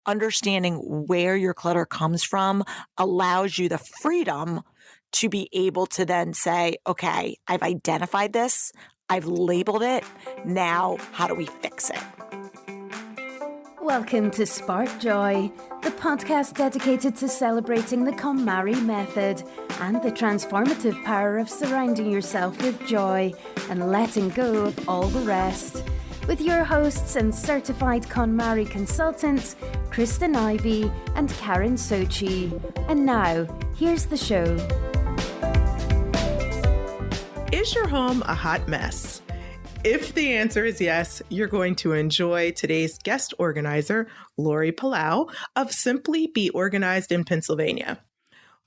understanding where your clutter comes from allows you the freedom to be able to then say, okay, I've identified this, I've labeled it, now how do we fix it? Welcome to Spark Joy, the podcast dedicated to celebrating the KonMari method and the transformative power of surrounding yourself with joy and letting go of all the rest. With your hosts and certified KonMari consultants, Kristen Ivy and Karen Sochi. And now, here's the show. Is your home a hot mess? If the answer is yes, you're going to enjoy today's guest organizer, Laurie Palau of Simply Be Organized in Pennsylvania.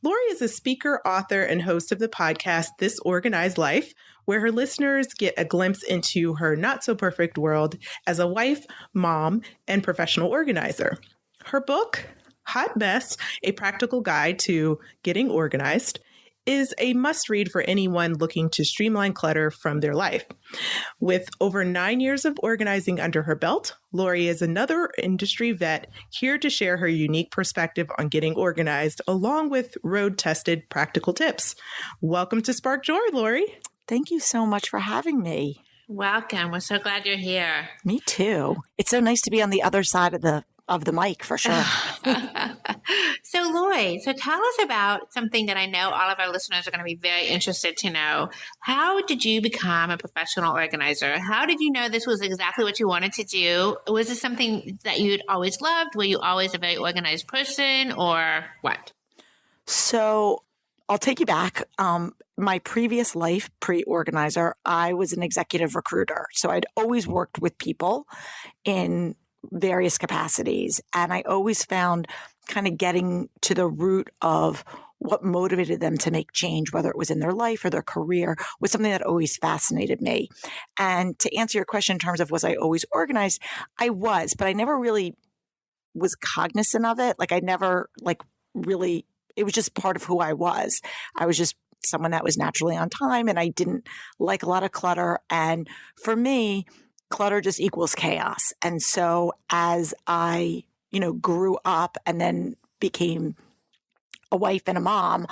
Laurie is a speaker, author, and host of the podcast, This Organized Life, where her listeners get a glimpse into her not-so-perfect world as a wife, mom, and professional organizer. Her book, Hot Mess, A Practical Guide to Getting Organized, is a must-read for anyone looking to streamline clutter from their life. With over 9 years of organizing under her belt, Laurie is another industry vet here to share her unique perspective on getting organized, along with road-tested practical tips. Welcome to Spark Joy, Laurie. Thank you so much for having me. Welcome. We're so glad you're here. Me too. It's so nice to be on the other side of the mic for sure. So Laurie, tell us about something that I know all of our listeners are going to be very interested to know. How did you become a professional organizer? How did you know this was exactly what you wanted to do? Was this something that you'd always loved? Were you always a very organized person or what? So I'll take you back. My previous life, pre-organizer, I was an executive recruiter. So I'd always worked with people in various capacities. And I always found kind of getting to the root of what motivated them to make change, whether it was in their life or their career, was something that always fascinated me. And to answer your question in terms of was I always organized, I was, but I never really was cognizant of it. Like I never really, it was just part of who I was. I was just someone that was naturally on time and I didn't like a lot of clutter. And for me, clutter just equals chaos. And so as I, grew up and then became a wife and a mom,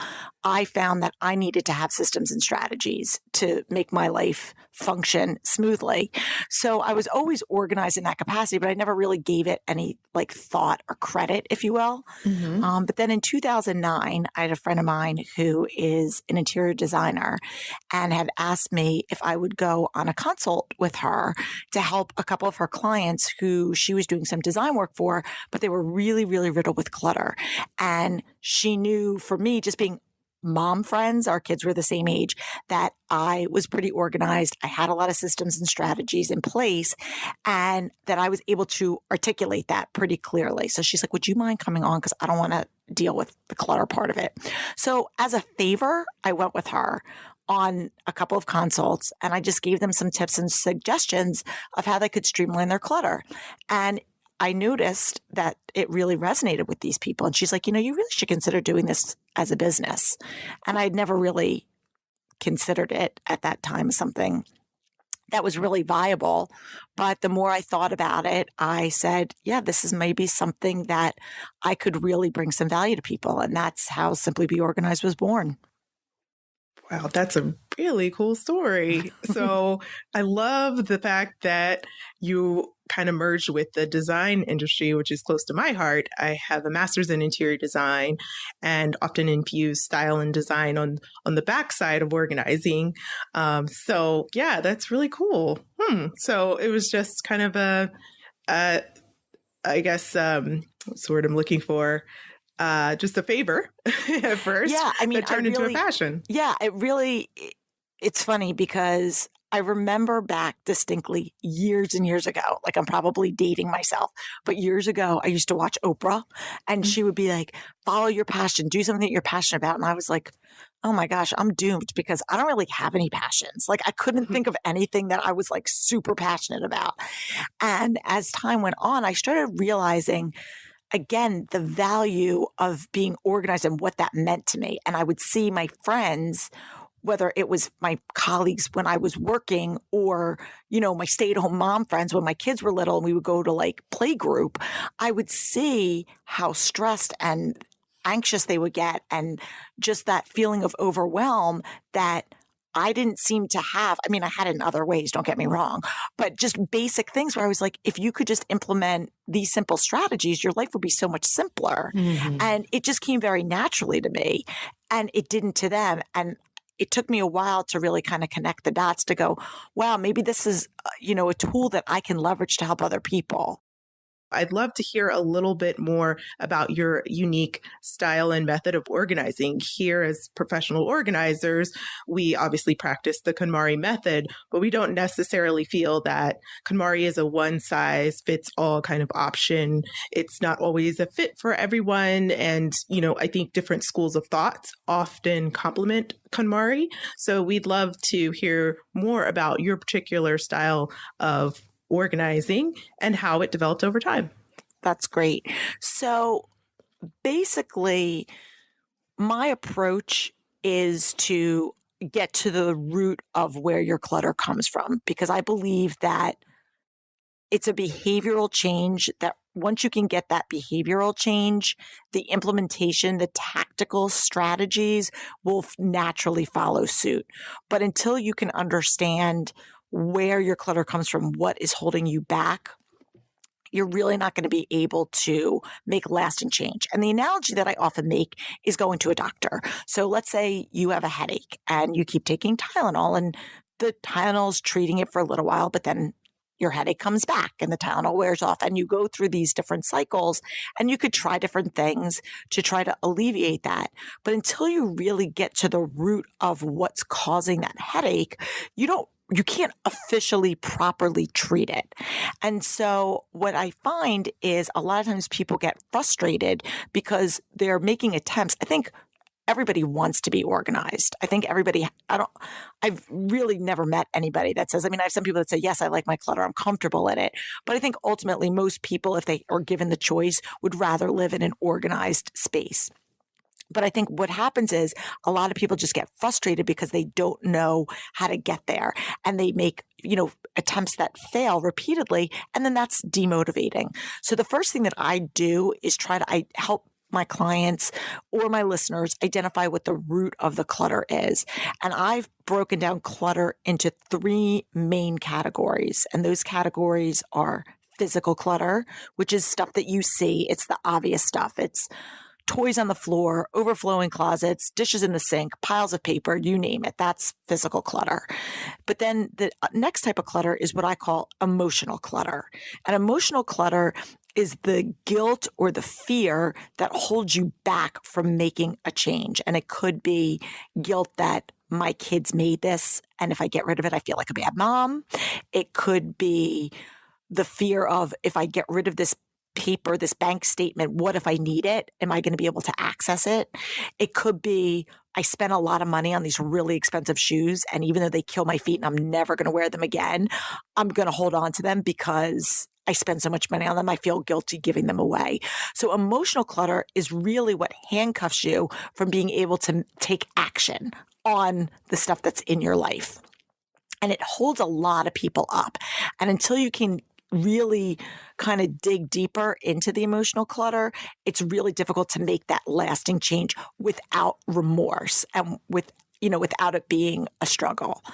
I found that I needed to have systems and strategies to make my life function smoothly. So I was always organized in that capacity, but I never really gave it any thought or credit, if you will. Mm-hmm. But then in 2009, I had a friend of mine who is an interior designer and had asked me if I would go on a consult with her to help a couple of her clients who she was doing some design work for, but they were really, really riddled with clutter. And she knew for me, just being mom friends, our kids were the same age, that I was pretty organized. I had a lot of systems and strategies in place and that I was able to articulate that pretty clearly. So she's like, would you mind coming on? Because I don't want to deal with the clutter part of it. So as a favor, I went with her on a couple of consults and I just gave them some tips and suggestions of how they could streamline their clutter. And I noticed that it really resonated with these people. And she's like, you really should consider doing this as a business. And I'd never really considered it at that time as something that was really viable. But the more I thought about it, I said, yeah, this is maybe something that I could really bring some value to people. And that's how Simply Be Organized was born. Wow, that's a really cool story. So I love the fact that you kind of merged with the design industry, which is close to my heart. I have a master's in interior design and often infuse style and design on the backside of organizing. So yeah, that's really cool. So it was just kind of I guess, what's the word I'm looking for? Just a favor at first. Yeah, I mean, that turned into a passion. Yeah, it's funny because I remember back distinctly years and years ago, I'm probably dating myself, but years ago, I used to watch Oprah and she would be like, follow your passion, do something that you're passionate about. And I was like, oh my gosh, I'm doomed because I don't really have any passions. I couldn't think of anything that I was super passionate about. And as time went on, I started realizing again, the value of being organized and what that meant to me. And I would see my friends whether it was my colleagues when I was working or, my stay-at-home mom friends when my kids were little and we would go to like play group, I would see how stressed and anxious they would get and just that feeling of overwhelm that I didn't seem to have. I mean, I had it in other ways, don't get me wrong, but just basic things where I was like, if you could just implement these simple strategies, your life would be so much simpler. Mm-hmm. And it just came very naturally to me and it didn't to them. And it took me a while to really kind of connect the dots to go, wow, maybe this is, a tool that I can leverage to help other people. I'd love to hear a little bit more about your unique style and method of organizing. Here, as professional organizers, we obviously practice the KonMari method, but we don't necessarily feel that KonMari is a one-size-fits-all kind of option. It's not always a fit for everyone. And, I think different schools of thought often complement KonMari. So we'd love to hear more about your particular style of organizing and how it developed over time. That's great. So basically, my approach is to get to the root of where your clutter comes from, because I believe that it's a behavioral change that once you can get that behavioral change, the implementation, the tactical strategies will naturally follow suit. But until you can understand where your clutter comes from, what is holding you back, you're really not going to be able to make lasting change. And the analogy that I often make is going to a doctor. So let's say you have a headache and you keep taking Tylenol and the Tylenol's treating it for a little while, but then your headache comes back and the Tylenol wears off and you go through these different cycles and you could try different things to try to alleviate that. But until you really get to the root of what's causing that headache, you can't officially properly treat it. And so what I find is a lot of times people get frustrated because they're making attempts. I think everybody wants to be organized. I think I've really never met anybody that says, I have some people that say, yes, I like my clutter. I'm comfortable in it. But I think ultimately most people, if they are given the choice, would rather live in an organized space. But I think what happens is a lot of people just get frustrated because they don't know how to get there and they make, attempts that fail repeatedly. And then that's demotivating. So the first thing that I do is I help my clients or my listeners identify what the root of the clutter is. And I've broken down clutter into 3 main categories. And those categories are physical clutter, which is stuff that you see. It's the obvious stuff. It's toys on the floor, overflowing closets, dishes in the sink, piles of paper, you name it. That's physical clutter. But then the next type of clutter is what I call emotional clutter. And emotional clutter is the guilt or the fear that holds you back from making a change. And it could be guilt that my kids made this, and if I get rid of it, I feel like a bad mom. It could be the fear of, if I get rid of this paper, this bank statement, what if I need it? Am I going to be able to access it? It could be, I spent a lot of money on these really expensive shoes, and even though they kill my feet and I'm never going to wear them again, I'm going to hold on to them because I spend so much money on them. I feel guilty giving them away. So emotional clutter is really what handcuffs you from being able to take action on the stuff that's in your life. And it holds a lot of people up. And until you can really kind of dig deeper into the emotional clutter, it's really difficult to make that lasting change without remorse and without it being a struggle.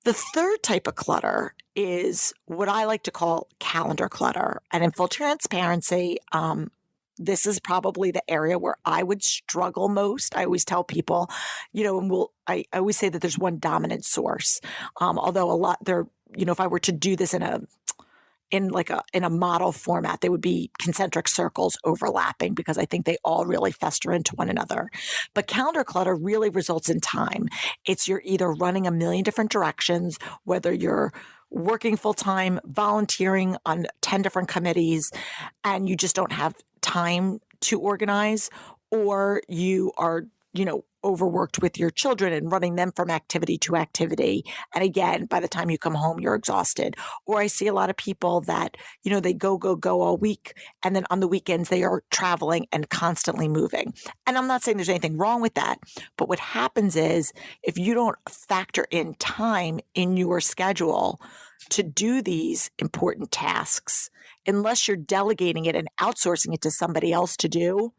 The third type of clutter is what I like to call calendar clutter. And in full transparency, this is probably the area where I would struggle most. I always tell people, I always say that there's one dominant source. Although a lot there, if I were to do this in a model format, they would be concentric circles overlapping because I think they all really fester into one another. But calendar clutter really results in time. You're either running a million different directions, whether you're working full-time, volunteering on 10 different committees, and you just don't have time to organize, or you are, overworked with your children and running them from activity to activity. And again, by the time you come home, you're exhausted. Or I see a lot of people that, they go all week. And then on the weekends, they are traveling and constantly moving. And I'm not saying there's anything wrong with that. But what happens is if you don't factor in time in your schedule to do these important tasks, unless you're delegating it and outsourcing it to somebody else to do,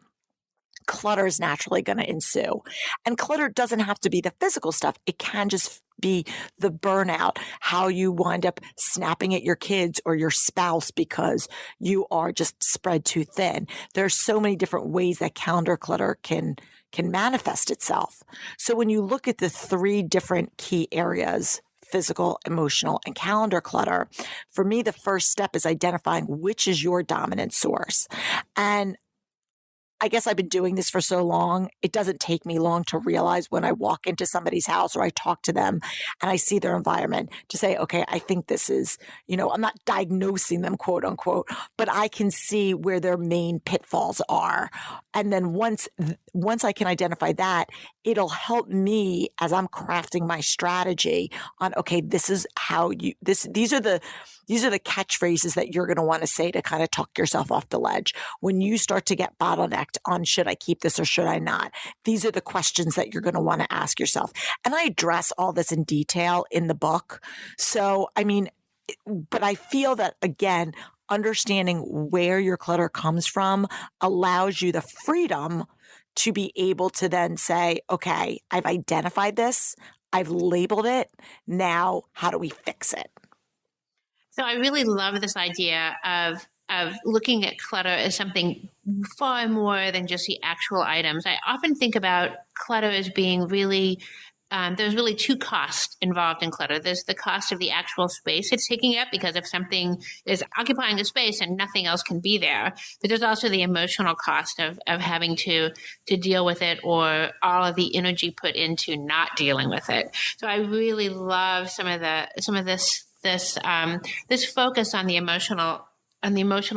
clutter is naturally going to ensue. And clutter doesn't have to be the physical stuff. It can just be the burnout, how you wind up snapping at your kids or your spouse because you are just spread too thin. There's so many different ways that calendar clutter can manifest itself. So when you look at the 3 different key areas, physical, emotional, and calendar clutter, for me, the first step is identifying which is your dominant source. And I guess I've been doing this for so long, it doesn't take me long to realize when I walk into somebody's house or I talk to them and I see their environment to say, okay, I think this is, I'm not diagnosing them, quote unquote, but I can see where their main pitfalls are. And then once I can identify that, it'll help me as I'm crafting my strategy on, okay, this is how these are the catchphrases that you're going to want to say to kind of talk yourself off the ledge. When you start to get bottlenecked on should I keep this or should I not? These are the questions that you're going to want to ask yourself. And I address all this in detail in the book. So, but I feel that, again, understanding where your clutter comes from allows you the freedom to be able to then say, okay, I've identified this, I've labeled it. Now, how do we fix it? So I really love this idea of looking at clutter as something far more than just the actual items. I often think about clutter as being really, there's really 2 costs involved in clutter. There's the cost of the actual space it's taking up, because if something is occupying the space and nothing else can be there, but there's also the emotional cost of having to deal with it, or all of the energy put into not dealing with it. So I really love some of this focus on the emotional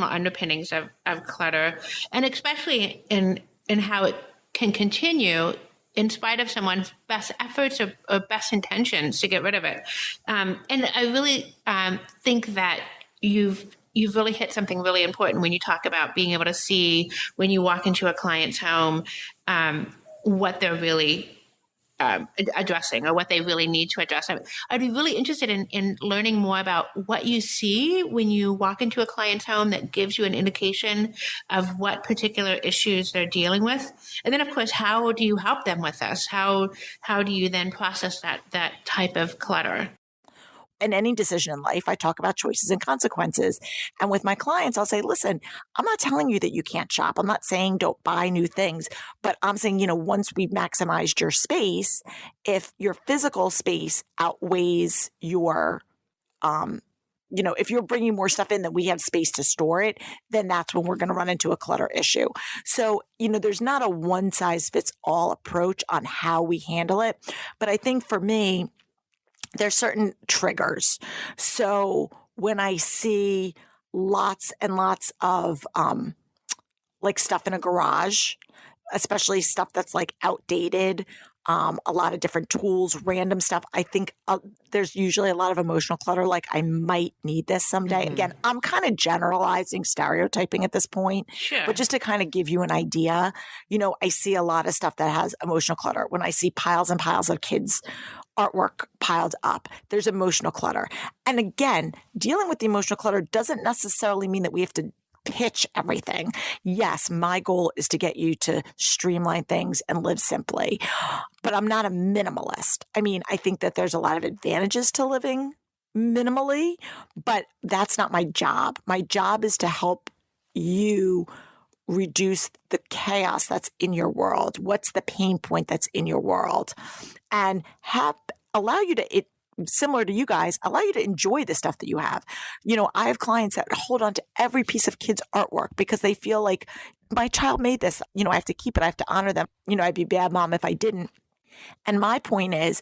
underpinnings of clutter, and especially in how it can continue in spite of someone's best efforts or best intentions to get rid of it. And I really think that you've really hit something really important when you talk about being able to see when you walk into a client's home what they're really addressing or what they really need to address. I'd be really interested in learning more about what you see when you walk into a client's home that gives you an indication of what particular issues they're dealing with. And then, of course, how do you help them with this? How do you then process that type of clutter? In any decision in life, I talk about choices and consequences. And with my clients, I'll say, listen, I'm not telling you that you can't shop. I'm not saying don't buy new things, but I'm saying, once we've maximized your space, if your physical space outweighs your, if you're bringing more stuff in than we have space to store it, then that's when we're going to run into a clutter issue. So, there's not a one size fits all approach on how we handle it. But I think for me, there's certain triggers. So when I see lots and lots of like stuff in a garage, especially stuff that's like outdated, a lot of different tools, random stuff, I think there's usually a lot of emotional clutter. Like I might need this someday. Mm-hmm. Again, I'm kind of generalizing, stereotyping at this point, sure. But just to kind of give you an idea, I see a lot of stuff that has emotional clutter. When I see piles and piles of kids' artwork piled up, there's emotional clutter. And again, dealing with the emotional clutter doesn't necessarily mean that we have to pitch everything. Yes, my goal is to get you to streamline things and live simply, but I'm not a minimalist. I think that there's a lot of advantages to living minimally, but that's not my job. My job is to help you reduce the chaos that's in your world. What's the pain point that's in your world? And allow you to, similar to you guys, allow you to enjoy the stuff that you have. I have clients that hold on to every piece of kids' artwork because they feel like my child made this, I have to keep it. I have to honor them. I'd be a bad mom if I didn't. And my point is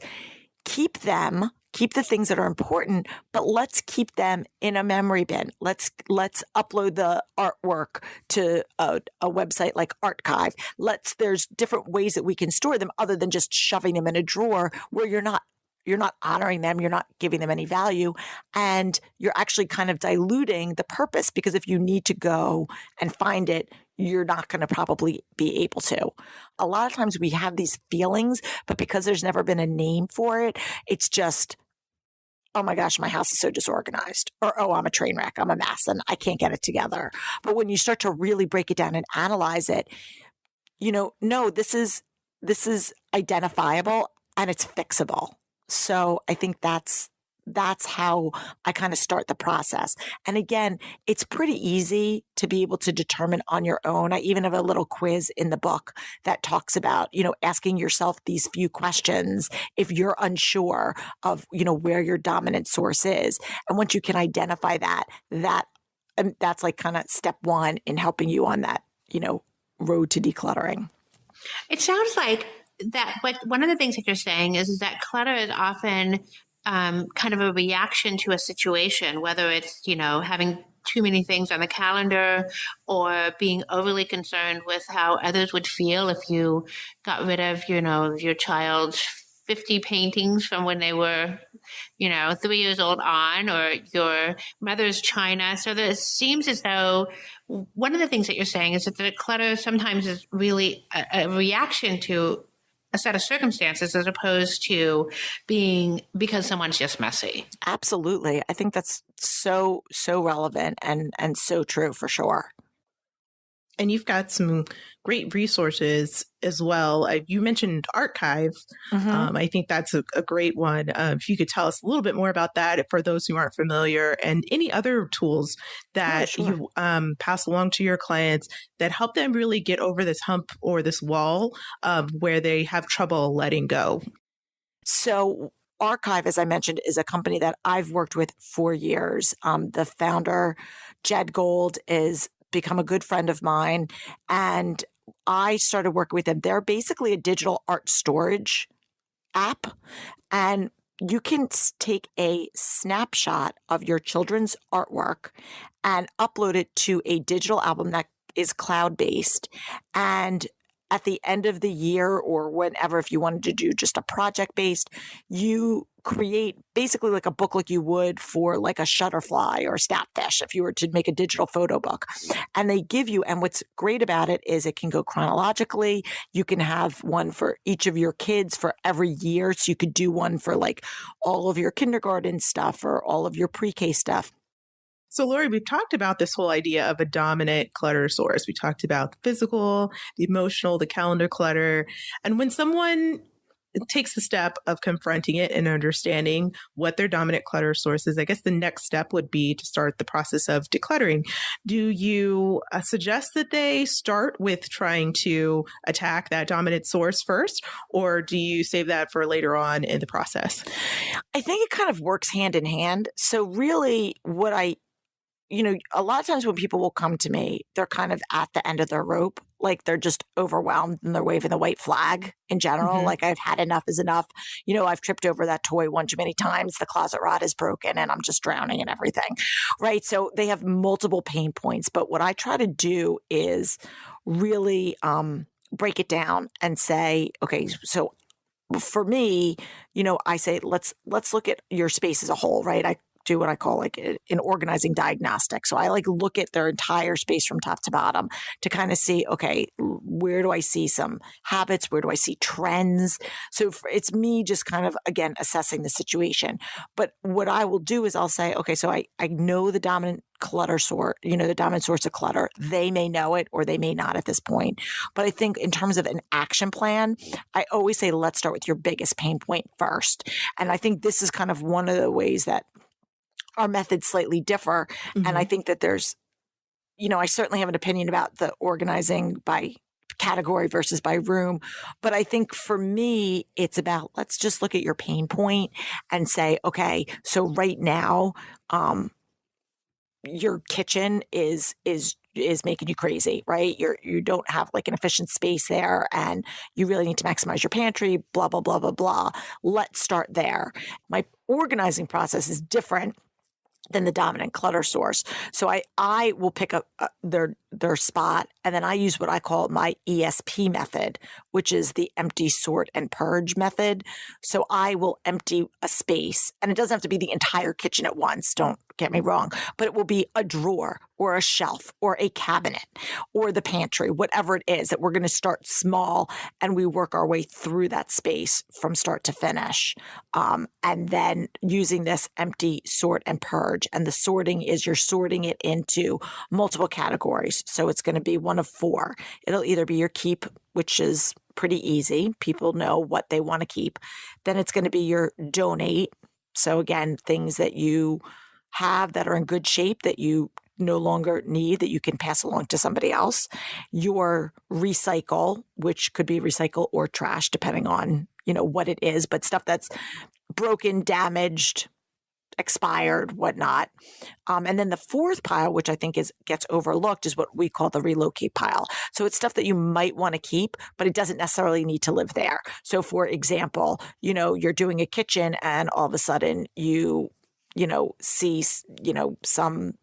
keep them keep the things that are important, but let's keep them in a memory bin. Let's upload the artwork to a website like Archive. There's different ways that we can store them other than just shoving them in a drawer where you're not honoring them, you're not giving them any value, and you're actually kind of diluting the purpose, because if you need to go and find it, you're not going to probably be able to. A lot of times we have these feelings, but because there's never been a name for it, it's just, oh my gosh, my house is so disorganized, or, oh, I'm a train wreck, I'm a mess, and I can't get it together. But when you start to really break it down and analyze it, no, this is identifiable and it's fixable. So I think that's how I kind of start the process. And again, it's pretty easy to be able to determine on your own. I even have a little quiz in the book that talks about, asking yourself these few questions if you're unsure of, where your dominant source is. And once you can identify that's like kind of step one in helping you on that, road to decluttering. It sounds like that, but one of the things that you're saying is that clutter is often kind of a reaction to a situation, whether it's, having too many things on the calendar or being overly concerned with how others would feel if you got rid of, your child's 50 paintings from when they were, 3 years old on, or your mother's china. So it seems as though one of the things that you're saying is that the clutter sometimes is really a reaction to a set of circumstances as opposed to being because someone's just messy. Absolutely. I think that's so relevant and so true for sure. And you've got some great resources as well. You mentioned Archive. Mm-hmm. I think that's a great one. If you could tell us a little bit more about that for those who aren't familiar, and any other tools that you pass along to your clients that help them really get over this hump or this wall where they have trouble letting go. So Archive, as I mentioned, is a company that I've worked with for years. The founder, Jed Gold, is become a good friend of mine, and I started working with them. They're basically a digital art storage app, and you can take a snapshot of your children's artwork and upload it to a digital album that is cloud-based. And at the end of the year, or whenever, if you wanted to do just a project-based, you create basically like a book like you would for like a Shutterfly or Snapfish if you were to make a digital photo book. And they give you, and what's great about it is it can go chronologically. You can have one for each of your kids for every year. So you could do one for like all of your kindergarten stuff or all of your pre-K stuff. So, Laurie, we've talked about this whole idea of a dominant clutter source. We talked about the physical, the emotional, the calendar clutter. And when someone takes the step of confronting it and understanding what their dominant clutter source is, I guess the next step would be to start the process of decluttering. Do you suggest that they start with trying to attack that dominant source first, or do you save that for later on in the process? I think it kind of works hand in hand. So really a lot of times when people will come to me, they're kind of at the end of their rope. Like they're just overwhelmed and they're waving the white flag in general. Mm-hmm. Like I've had enough is enough. I've tripped over that toy one too many times. The closet rod is broken and I'm just drowning in everything. Right. So they have multiple pain points. But what I try to do is really break it down and say, okay, so for me, I say, let's look at your space as a whole, right? I do what I call like an organizing diagnostic. So I like look at their entire space from top to bottom to kind of see, okay, where do I see some habits? Where do I see trends? So it's me just kind of, again, assessing the situation. But what I will do is I'll say, okay, so I know the dominant clutter source, the dominant source of clutter. They may know it or they may not at this point. But I think in terms of an action plan, I always say, let's start with your biggest pain point first. And I think this is kind of one of the ways that our methods slightly differ. Mm-hmm. And I think that there's, I certainly have an opinion about the organizing by category versus by room. But I think for me, it's about, let's just look at your pain point and say, okay, so right now, your kitchen is is making you crazy, right? You don't have like an efficient space there and you really need to maximize your pantry, blah, blah, blah, blah, blah. Let's start there. My organizing process is different than the dominant clutter source. So I will pick up their spot, and then I use what I call my ESP method, which is the empty, sort, and purge method. So I will empty a space, and it doesn't have to be the entire kitchen at once, don't get me wrong, but it will be a drawer or a shelf or a cabinet or the pantry, whatever it is, that we're going to start small and we work our way through that space from start to finish. And then using this empty, sort, and purge. And the sorting is you're sorting it into multiple categories. So it's going to be one of four. It'll either be your keep, which is pretty easy. People know what they want to keep. Then it's going to be your donate. So again, things that you have that are in good shape that you no longer need, that you can pass along to somebody else. Your recycle, which could be recycle or trash, depending on, what it is, but stuff that's broken, damaged, expired, whatnot. And then the fourth pile, which I think gets overlooked, is what we call the relocate pile. So it's stuff that you might want to keep, but it doesn't necessarily need to live there. So for example, you're doing a kitchen and all of a sudden you see, some,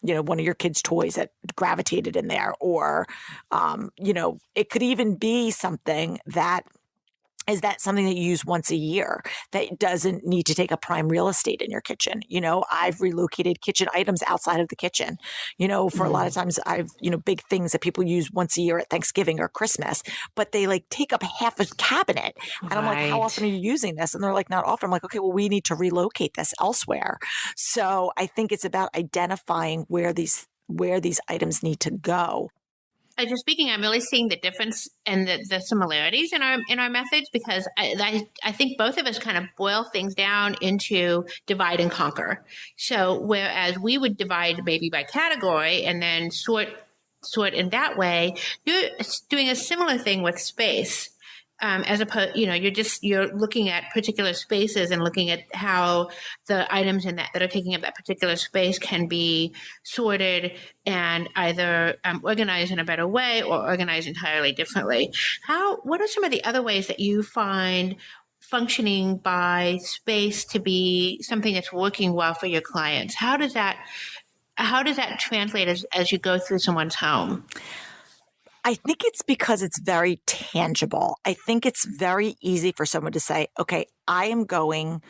one of your kids' toys that gravitated in there, or, it could even be something that is that something that you use once a year that doesn't need to take up prime real estate in your kitchen. I've relocated kitchen items outside of the kitchen, for a lot of times I've, big things that people use once a year at Thanksgiving or Christmas, but they like take up half a cabinet. And I'm like, how often are you using this? And they're like, not often. I'm like, okay, well, we need to relocate this elsewhere. So I think it's about identifying where these items need to go. Just speaking, I'm really seeing the difference and the similarities in our methods, because I think both of us kind of boil things down into divide and conquer. So whereas we would divide maybe by category and then sort in that way, you're doing a similar thing with space. As opposed, you're looking at particular spaces and looking at how the items in that are taking up that particular space can be sorted and either organized in a better way or organized entirely differently. What are some of the other ways that you find functioning by space to be something that's working well for your clients? How does that translate as you go through someone's home? I think it's because it's very tangible. I think it's very easy for someone to say, okay, I am going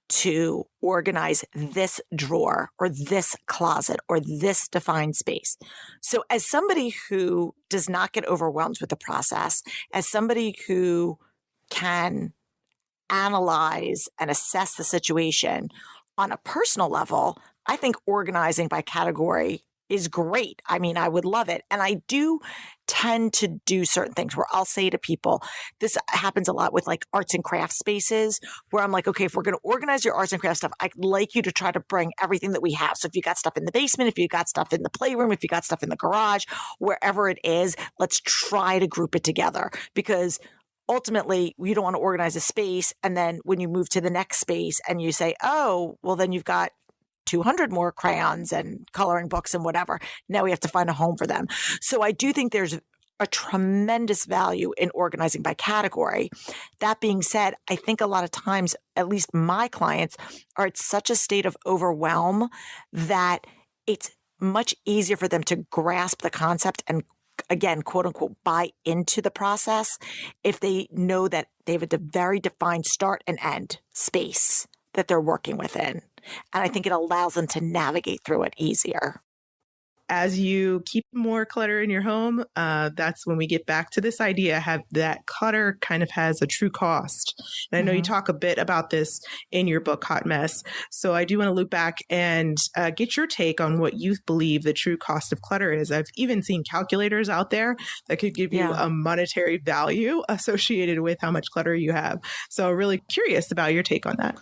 to organize this drawer or this closet or this defined space. So as somebody who does not get overwhelmed with the process, as somebody who can analyze and assess the situation on a personal level, I think organizing by category is great. I mean, I would love it. And I do tend to do certain things where I'll say to people, this happens a lot with like arts and crafts spaces, where I'm like, okay, if we're going to organize your arts and crafts stuff, I'd like you to try to bring everything that we have. So if you got stuff in the basement, if you got stuff in the playroom, if you got stuff in the garage, wherever it is, let's try to group it together, because ultimately, you don't want to organize a space. And then when you move to the next space and you say, oh, well, then you've got 200 more crayons and coloring books and whatever. Now we have to find a home for them. So I do think there's a tremendous value in organizing by category. That being said, I think a lot of times, at least my clients, are at such a state of overwhelm that it's much easier for them to grasp the concept and, again, quote unquote, buy into the process if they know that they have a very defined start and end space that they're working within. And I think it allows them to navigate through it easier. As you keep more clutter in your home, that's when we get back to this idea that clutter kind of has a true cost. And I know you talk a bit about this in your book, Hot Mess. So I do want to loop back and get your take on what you believe the true cost of clutter is. I've even seen calculators out there that could give you a monetary value associated with how much clutter you have. So really curious about your take on that.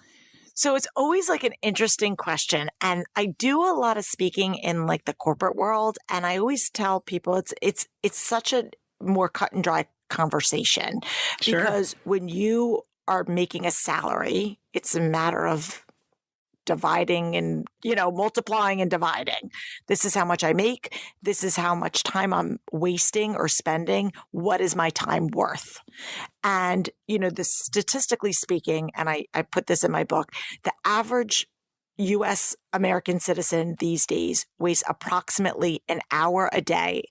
So it's always like an interesting question. And I do a lot of speaking in like the corporate world. And I always tell people it's such a more cut and dry conversation. Sure. Because when you are making a salary, it's a matter of dividing and, multiplying and dividing. This is how much I make. This is how much time I'm wasting or spending. What is my time worth? And, statistically speaking, and I put this in my book, the average US American citizen these days wastes approximately an hour a day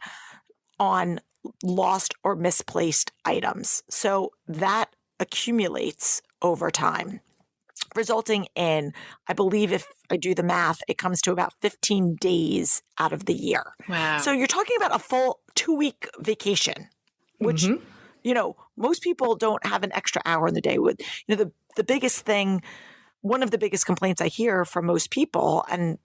on lost or misplaced items. So that accumulates over time, resulting in, I believe if I do the math, it comes to about 15 days out of the year. Wow. So you're talking about a full 2-week vacation, which, most people don't have an extra hour in the day with, the biggest thing, one of the biggest complaints I hear from most people, and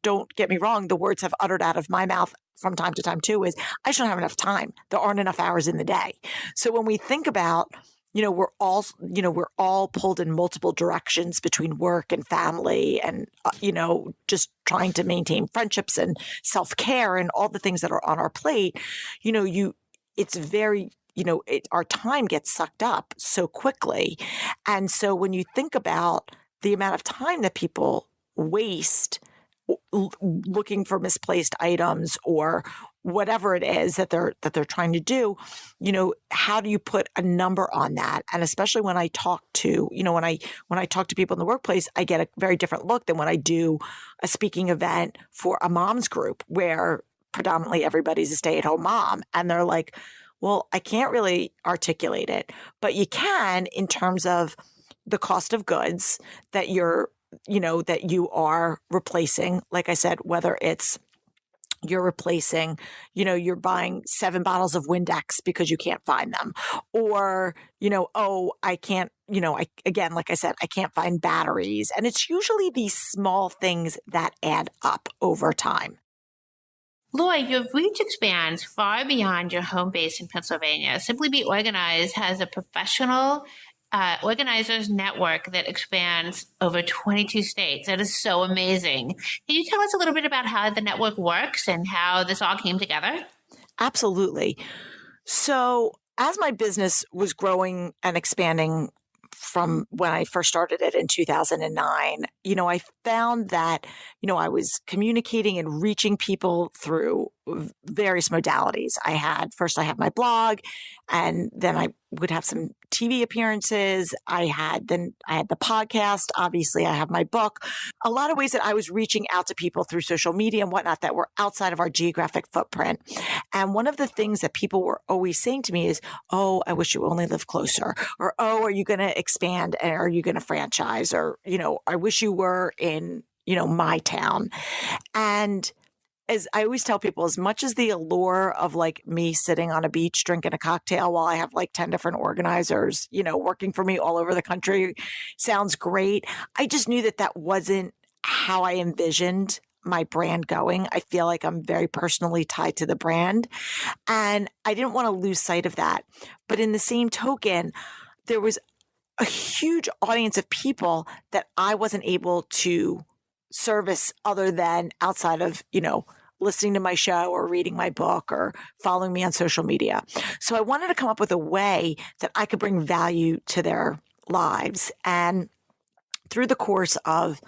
don't get me wrong, the words have uttered out of my mouth from time to time too, is I just don't have enough time. There aren't enough hours in the day. So when we think about, we're all pulled in multiple directions between work and family and, just trying to maintain friendships and self-care and all the things that are on our plate, it's very, our time gets sucked up so quickly. And so when you think about the amount of time that people waste looking for misplaced items or whatever it is that they're trying to do, how do you put a number on that? And especially when I talk to, when I talk to people in the workplace, I get a very different look than when I do a speaking event for a mom's group where predominantly everybody's a stay-at-home mom. And they're like, well, I can't really articulate it, but you can in terms of the cost of goods that that you are replacing. Like I said, whether it's you're replacing, you're buying 7 bottles of Windex because you can't find them, or, I can't, again, like I said, I can't find batteries. And it's usually these small things that add up over time. Laurie, your reach expands far beyond your home base in Pennsylvania. Simply Be Organized has a professional organizers network that expands over 22 states. That is so amazing. Can you tell us a little bit about how the network works and how this all came together? Absolutely. So as my business was growing and expanding from when I first started it in 2009, I found that, I was communicating and reaching people through various modalities. I had my blog, and then I would have some TV appearances. I had the podcast. Obviously, I have my book. A lot of ways that I was reaching out to people through social media and whatnot that were outside of our geographic footprint. And one of the things that people were always saying to me is, oh, I wish you only lived closer. Or, oh, are you going to expand? And are you going to franchise? Or, I wish you were in, my town. And as I always tell people, as much as the allure of like me sitting on a beach drinking a cocktail while I have like 10 different organizers, working for me all over the country sounds great. I just knew that wasn't how I envisioned my brand going. I feel like I'm very personally tied to the brand, and I didn't want to lose sight of that. But in the same token, there was a huge audience of people that I wasn't able to service other than outside of, listening to my show or reading my book or following me on social media. So I wanted to come up with a way that I could bring value to their lives. And through the course of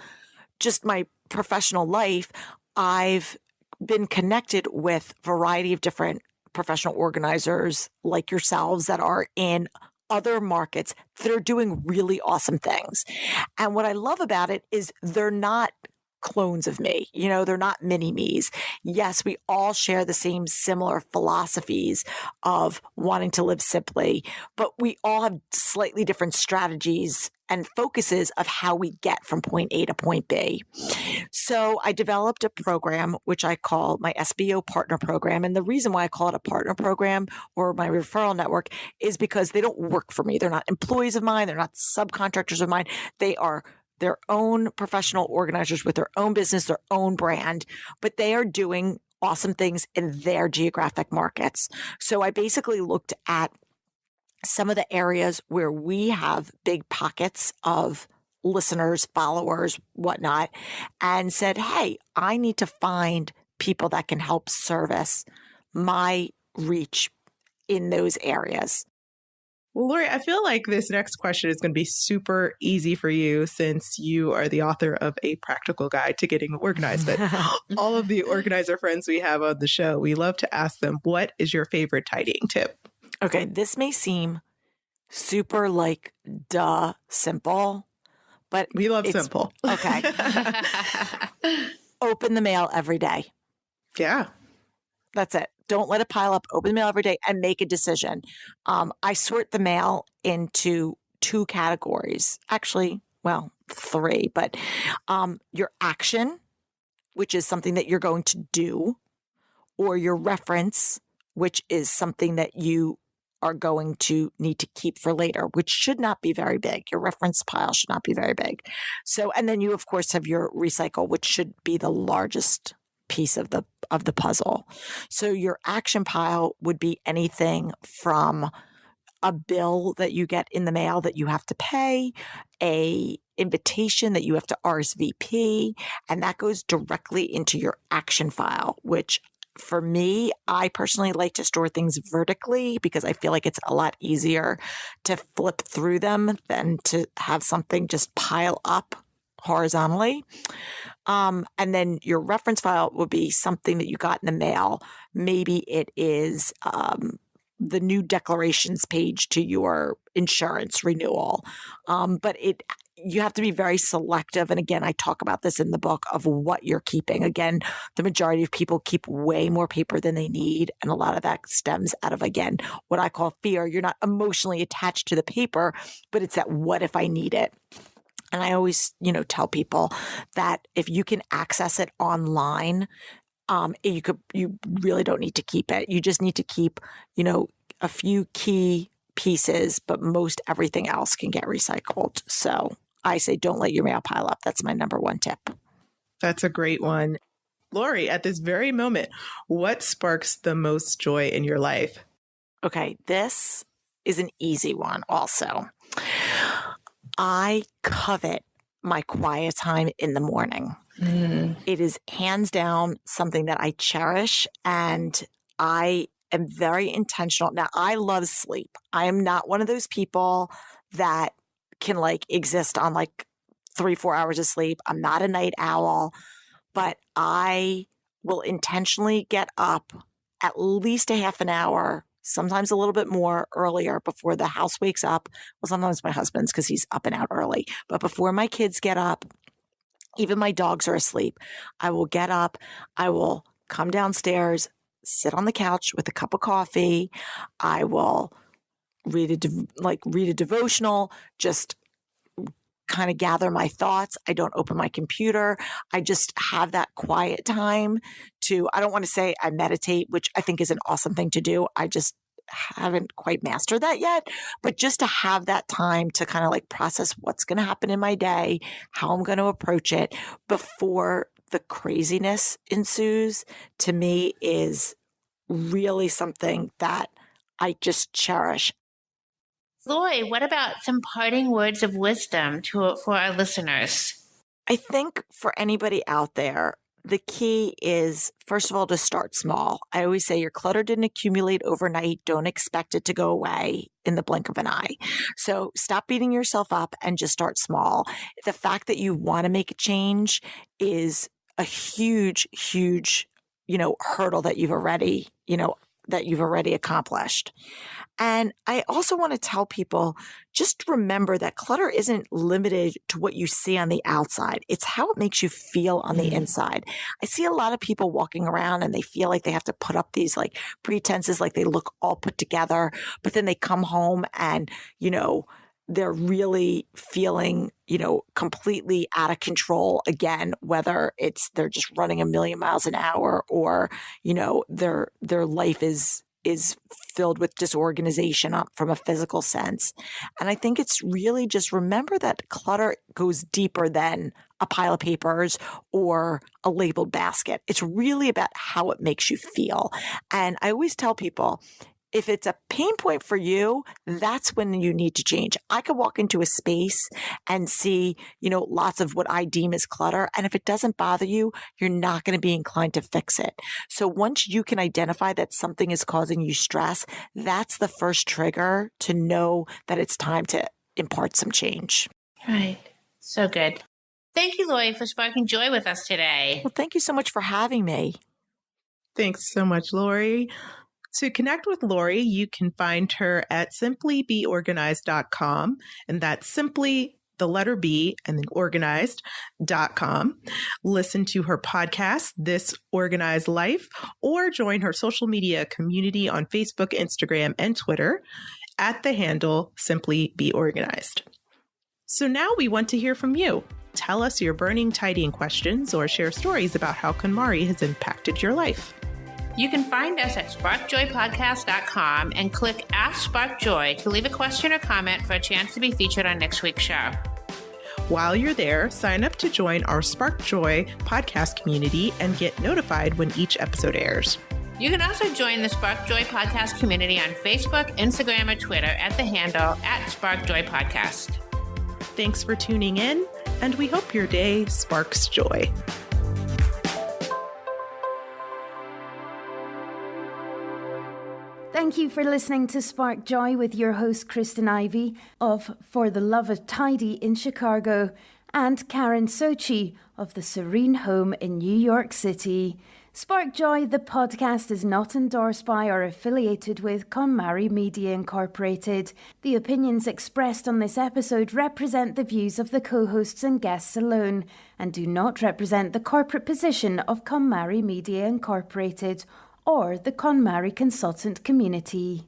just my professional life, I've been connected with a variety of different professional organizers like yourselves that are in other markets that are doing really awesome things. And what I love about it is they're not clones of me. They're not mini me's. Yes, we all share the same similar philosophies of wanting to live simply, but we all have slightly different strategies and focuses of how we get from point A to point B. So I developed a program, which I call my SBO partner program. And the reason why I call it a partner program or my referral network is because they don't work for me. They're not employees of mine. They're not subcontractors of mine. They are their own professional organizers with their own business, their own brand, but they are doing awesome things in their geographic markets. So I basically looked at some of the areas where we have big pockets of listeners, followers, whatnot, and said, hey, I need to find people that can help service my reach in those areas. Well, Lori, I feel like this next question is going to be super easy for you since you are the author of A Practical Guide to Getting Organized. But all of the organizer friends we have on the show, we love to ask them, what is your favorite tidying tip? Okay, this may seem super simple, but We love it's simple. Okay. Open the mail every day. Yeah. That's it. Don't let it pile up. Open the mail every day and make a decision. I sort the mail into 2 categories. Actually, well, 3, but your action, which is something that you're going to do, or your reference, which is something that you are going to need to keep for later, which should not be very big. Your reference pile should not be very big. So, and then you, of course, have your recycle, which should be the largest piece of the puzzle. So your action pile would be anything from a bill that you get in the mail that you have to pay, a invitation that you have to RSVP, and that goes directly into your action file, which for me, I personally like to store things vertically because I feel like it's a lot easier to flip through them than to have something just pile up horizontally. And then your reference file would be something that you got in the mail. Maybe it is the new declarations page to your insurance renewal. But you have to be very selective. And again, I talk about this in the book of what you're keeping. Again, the majority of people keep way more paper than they need. And a lot of that stems out of, again, what I call fear. You're not emotionally attached to the paper, but it's that what if I need it? And I always, tell people that if you can access it online, you really don't need to keep it. You just need to keep, a few key pieces, but most everything else can get recycled. So I say, don't let your mail pile up. That's my number 1 tip. That's a great one. Lori, at this very moment, what sparks the most joy in your life? Okay, this is an easy one also. I covet my quiet time in the morning. It is hands down something that I cherish, and I am very intentional. Now, I love sleep. I am not one of those people that can exist on 3-4 hours of sleep. I'm not a night owl, but I will intentionally get up at least a half an hour, sometimes a little bit more earlier before the house wakes up. Well, sometimes my husband's because he's up and out early, but before my kids get up, even my dogs are asleep, I will get up, I will come downstairs, sit on the couch with a cup of coffee. I will read a devotional, just kind of gather my thoughts. I don't open my computer. I just have that quiet time I don't want to say I meditate, which I think is an awesome thing to do. I just haven't quite mastered that yet, but just to have that time to kind of process what's going to happen in my day, how I'm going to approach it before the craziness ensues, to me is really something that I just cherish. Lori, what about some parting words of wisdom for our listeners? I think for anybody out there, the key is, first of all, to start small. I always say your clutter didn't accumulate overnight. Don't expect it to go away in the blink of an eye. So stop beating yourself up and just start small. The fact that you want to make a change is a huge, huge, hurdle that you've already accomplished. And I also want to tell people, just remember that clutter isn't limited to what you see on the outside. It's how it makes you feel on the inside. I see a lot of people walking around and they feel like they have to put up these pretenses, like they look all put together, but then they come home and, they're really feeling, completely out of control again, whether it's they're just running a million miles an hour or, their life is filled with disorganization from a physical sense. And I think it's really just remember that clutter goes deeper than a pile of papers or a labeled basket. It's really about how it makes you feel. And I always tell people, if it's a pain point for you, that's when you need to change. I could walk into a space and see, lots of what I deem as clutter. And if it doesn't bother you, you're not going to be inclined to fix it. So once you can identify that something is causing you stress, that's the first trigger to know that it's time to impart some change. Right. So good. Thank you, Laurie, for sparking joy with us today. Well, thank you so much for having me. Thanks so much, Laurie. To connect with Laurie, you can find her at simplybeorganized.com, and that's simply the letter B and then organized.com. Listen to her podcast, This Organized Life, or join her social media community on Facebook, Instagram, and Twitter at the handle Simply Be Organized. So now we want to hear from you. Tell us your burning tidying questions or share stories about how KonMari has impacted your life. You can find us at sparkjoypodcast.com and click Ask Spark Joy to leave a question or comment for a chance to be featured on next week's show. While you're there, sign up to join our Spark Joy podcast community and get notified when each episode airs. You can also join the Spark Joy podcast community on Facebook, Instagram, or Twitter at the handle at Spark Joy Podcast. Thanks for tuning in, and we hope your day sparks joy. Thank you for listening to Spark Joy with your host, Kristen Ivy of For the Love of Tidy in Chicago and Karen Sochi of the Serene Home in New York City. Spark Joy, the podcast, is not endorsed by or affiliated with KonMari Media Incorporated. The opinions expressed on this episode represent the views of the co-hosts and guests alone and do not represent the corporate position of KonMari Media Incorporated or the KonMari consultant community.